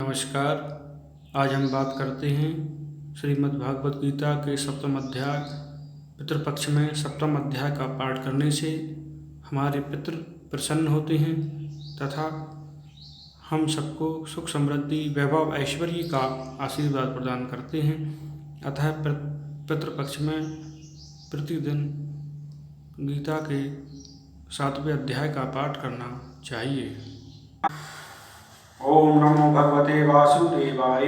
नमस्कार। आज हम बात करते हैं श्रीमद् भागवत गीता के सप्तम अध्याय पितृपक्ष में सप्तम अध्याय का पाठ करने से हमारे पितृ प्रसन्न होते हैं तथा हम सबको सुख समृद्धि वैभव ऐश्वर्य का आशीर्वाद प्रदान करते हैं। अतः पितृपक्ष में प्रतिदिन गीता के 7वें अध्याय का पाठ करना चाहिए। ओम नमो भगवते वासुदेवाय।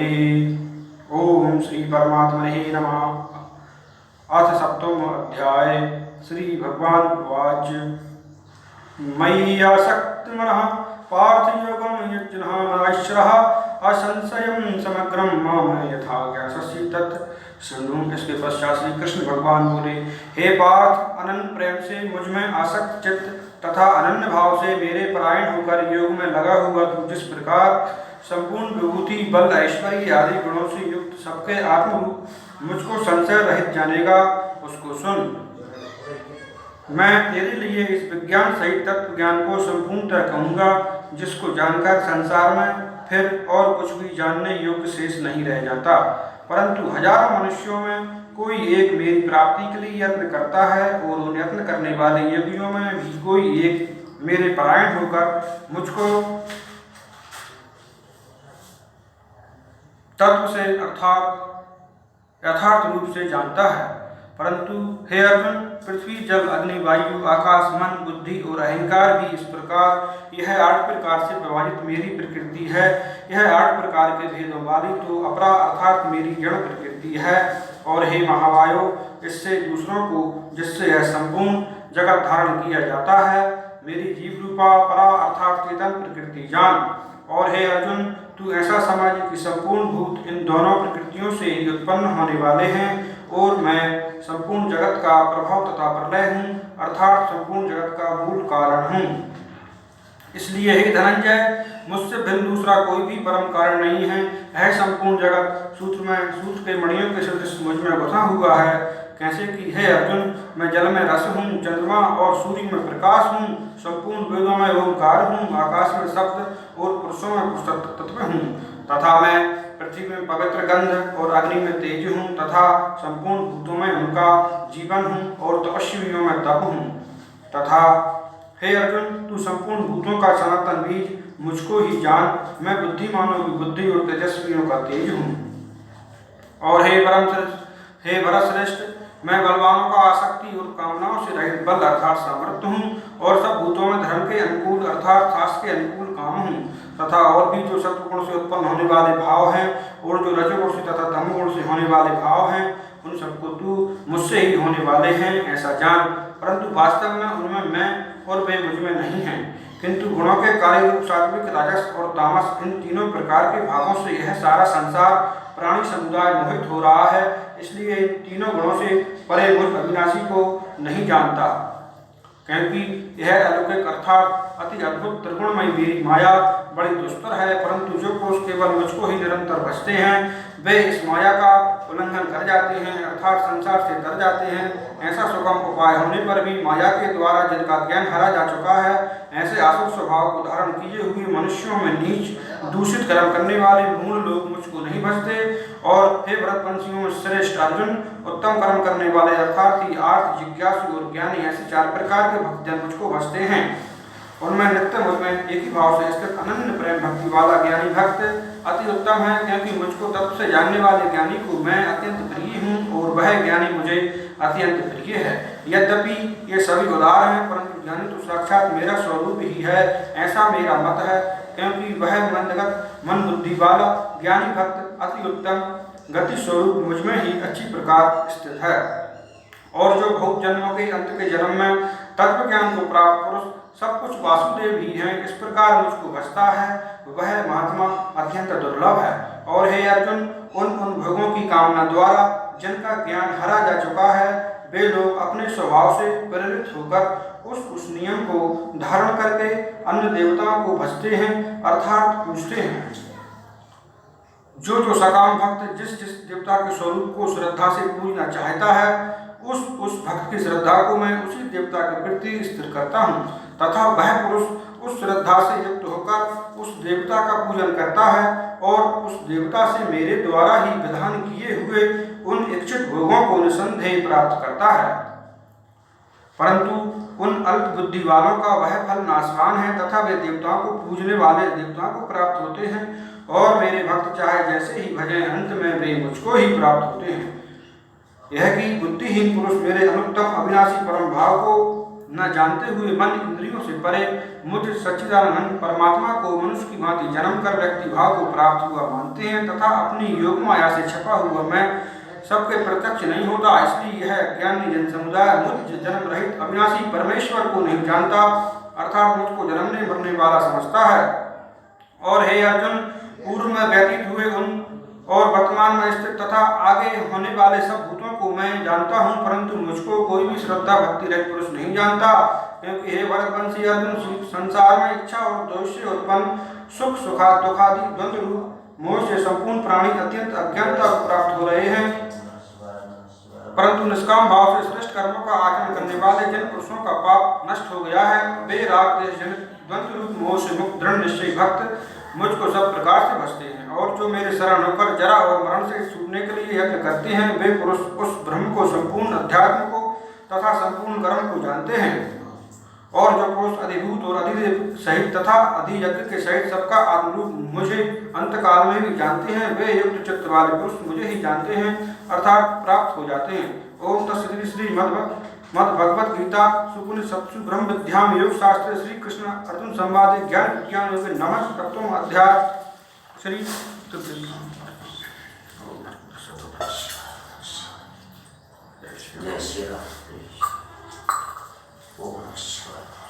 ओम श्री परमात्मने नमः। अथ सप्तम अध्याय। श्री भगवान उवाच मयि आसक्तिमनः पार्थयोगं यज्ञः असंशयं समग्रं माम यथा ज्ञास्यसि तत् शृणु। इसके पश्चात श्री कृष्ण भगवान बोले, हे पार्थ, अनन्य प्रेम से मुझ में आसक्त चित्त तथा अनन्य भाव से मेरे परायण होकर योग में लगा हुआ तू जिस प्रकार संपूर्ण विभूति बल ऐश्वर्य आदि गुणों से युक्त सबके आत्मरूप मुझको संशय रहित जानेगा, उसको सुन। मैं तेरे लिए इस विज्ञान सहित तत्व ज्ञान को संपूर्णतः कहूँगा, जिसको जानकर संसार में फिर और कुछ भी जानने योग्य शेष नहीं रह जाता। परंतु हजारों मनुष्यों में कोई एक मेरी प्राप्ति के लिए यत्न करता है और उन यत्न करने वाले योगियों में भी कोई एक मेरे परायण होकर मुझको तत्व से अर्थात यथार्थ रूप से जानता है। परंतु हे अर्जुन, पृथ्वी जल अग्नि वायु आकाश मन बुद्धि और अहंकार भी इस प्रकार यह 8 प्रकार से विभाजित मेरी प्रकृति है। यह 8 प्रकार के भेदों वाली तो अपरा अर्थात मेरी जड़ प्रकृति है। और हे महावायो, इससे दूसरों को जिससे यह संपूर्ण जगत धारण किया जाता है मेरी जीव रूपा परा अर्थात चेतन प्रकृति जान। और हे अर्जुन, तू ऐसा समझ कि संपूर्ण भूत इन दोनों प्रकृतियों से उत्पन्न होने वाले हैं और मैं संपूर्ण जगत का प्रभाव तथा प्रलय हूँ, अर्थात संपूर्ण जगत का मूल कारण हूँ। इसलिए हे धनंजय, मुझसे भिन्न दूसरा कोई भी परम कारण नहीं है। यह संपूर्ण जगत सूत्र के मणियों के सदृश मुझ में बसा हुआ है। कैसे कि हे अर्जुन, मैं जल में रस हूँ, चंद्रमा और सूर्य में प्रकाश हूँ, संपूर्ण वेदों में ओंकार हूँ, आकाश में शब्द और पुरुषों में पुरुष तत्व हूँ, तथा मैं पृथ्वी में पवित्र गंध और अग्नि में तेज हूँ, तथा संपूर्ण भूतों में उनका जीवन हूँ और तपस्वियों में तप हूँ। तथा हे अर्जुन, तू संपूर्ण भूतों का सनातन बीज मुझको ही जान। मैं बुद्धिमानों की बुद्धि और तेजस्वियों का तेज हूँ। और हे वरश्रेष्ठ, मैं बलवानों का आसक्ति और कामनाओं से रहित बल अर्थात सामर्थ्य हूँ और सब भूतों में धर्म के अनुकूल अर्थात शास्त्र के अनुकूल काम हूँ। तथा और भी जो सत्वगुण से उत्पन्न होने वाले भाव हैं और जो रजोगुण से तथा तमोगुण से होने वाले भाव हैं, उन सबको तू मुझसे ही होने वाले हैं ऐसा जान। परंतु वास्तव में उनमें मैं और वे मुझ में नहीं हैं, किंतु गुणों के कार्य रूप सात्विक राजस और तामस इन तीनों प्रकार के भावों से यह सारा संसार प्राणी समुदाय मोहित हो रहा है। इसलिए इन तीनों गुणों से परे मुझ अविनाशी को नहीं जानता, क्योंकि यह अलौकिक अर्थात अति अद्भुत त्रिगुणमयी मेरी माया बड़ी दुस्तर है। परंतु जो पुरुष केवल मुझको ही निरंतर भजते हैं वे इस माया का उल्लंघन कर जाते हैं अर्थात संसार से डर जाते हैं। ऐसा सुगम उपाय होने पर भी माया के द्वारा जिनका ज्ञान हरा जा चुका है, ऐसे आसुर स्वभाव को धारण किए हुए मनुष्यों में नीच दूषित कर्म करने वाले मूल लोग मुझको नहीं भजते। और हे व्रतवंशियों में श्रेष्ठ अर्जुन, उत्तम कर्म करने वाले अर्थार्थी आर्थ जिज्ञासु और ज्ञानी ऐसे 4 प्रकार के भक्तजन मुझको भजते हैं। उनमें नित्य मुझ में एक ही भाव से स्थित अनन्य प्रेम भक्ति वाला ज्ञानी भक्त अति उत्तम है, क्योंकि मुझको तत्व से जानने वाले ज्ञानी को मैं अत्यंत प्रिय हूँ और वह ज्ञानी मुझे अत्यंत प्रिय है। यद्यपि ये सभी उदार हैं, परंतु ज्ञानी तो साक्षात मेरा स्वरूप ही है ऐसा मेरा मत है, क्योंकि वह मंदगत मन बुद्धि वाला ज्ञानी भक्त अति उत्तम गति स्वरूप मुझ में ही अच्छी प्रकार स्थित है। और जो बहुत जन्मों के अंत के जन्म में तत्व ज्ञान को प्राप्त पुरुष सब कुछ वासुदेव ही हैं इस प्रकार मुझको भजता है, वह महात्मा अत्यंत दुर्लभ है। और हे अर्जुन, उन भोगों की कामना द्वारा जिनका ज्ञान हरा जा चुका है वे लोग अपने स्वभाव से प्रेरित होकर उस नियम को धारण करके अन्य देवताओं को भजते हैं अर्थात पूजते हैं। जो सकाम भक्त जिस देवता के स्वरूप को श्रद्धा से पूजना चाहता है उस भक्त की श्रद्धा को मैं उसी देवता के प्रति स्थिर करता हूँ, तथा वह पुरुष उस श्रद्धा से युक्त होकर उस देवता का पूजन करता है और उस देवता से मेरे द्वारा ही विधान किए हुए उन इच्छित भोगों को निसंदेह प्राप्त करता है। परंतु उन अल्प बुद्धि वालों का वह फल नाशवान है तथा वे देवताओं को पूजने वाले देवताओं को प्राप्त होते हैं और मेरे भक्त चाहे जैसे ही भजें अंत में वे मुझको ही प्राप्त होते हैं। यह कि बुद्धिहीन पुरुष मेरे अनुत्तम अविनाशी परम भाव को न जानते हुए मन इंद्रियों से परे मुझ सच्चिदानंद परमात्मा को मनुष्य की भांति जन्म कर व्यक्ति भाव को प्राप्त हुआ मानते हैं तथा अपनी योग माया से छपा हुआ मैं सबके प्रत्यक्ष नहीं होता। इसलिए यह अज्ञानी जन समुदाय मुझ जन्म रहित अविनाशी परमेश्वर को नहीं जानता अर्थात मुझको जन्मने मरने वाला समझता है। और हे अर्जुन, पूर्व में व्यतीत हुए उन और वर्तमान में स्थित तथा आगे होने वाले सब भूतों को मैं जानता हूँ, परंतु मुझको कोई भी श्रद्धा भक्ति रहित पुरुष नहीं जानता। क्योंकि हे भरतवंशी अर्जुन, संसार में इच्छा और द्वेष से उत्पन्न सुख दुखादि द्वंद्व रूप मोह से संपूर्ण प्राणी अत्यंत अज्ञानता को प्राप्त हो रहे हैं, परंतु निष्काम भाव से श्रेष्ठ कर्मों का आचरण करने वाले जिन पुरुषों का पाप नष्ट हो गया है वे राग देश जनित द्वंद्व रूप मोह से मुक्त दृढ़ निश्चयी भक्त मुझको सब प्रकार से भजते हैं। और जो मेरे शरण होकर जरा और मरण से छूटने के लिए यत्न करते हैं वे पुरुष उस ब्रह्म को, संपूर्ण अध्यात्म को तथा संपूर्ण कर्म को जानते हैं। और जो पुरुष अधिभूत और अधिदेव सहित तथा अधियज्ञ के सहित सबका आत्मरूप मुझे अंतकाल में भी जानते हैं वे युक्त चित्त वाले पुरुष मुझे ही जानते हैं अर्थात प्राप्त हो जाते हैं। ओम तत्सदिति श्री मद भगवत गीता सुपुनि सत्सु ब्रह्म विद्याम योग शास्त्र श्री कृष्ण अर्जुन संवादे ज्ञान विज्ञान योग नमः तत्वम अध्याय श्री जय श्री राम। ओम नमः शिवाय।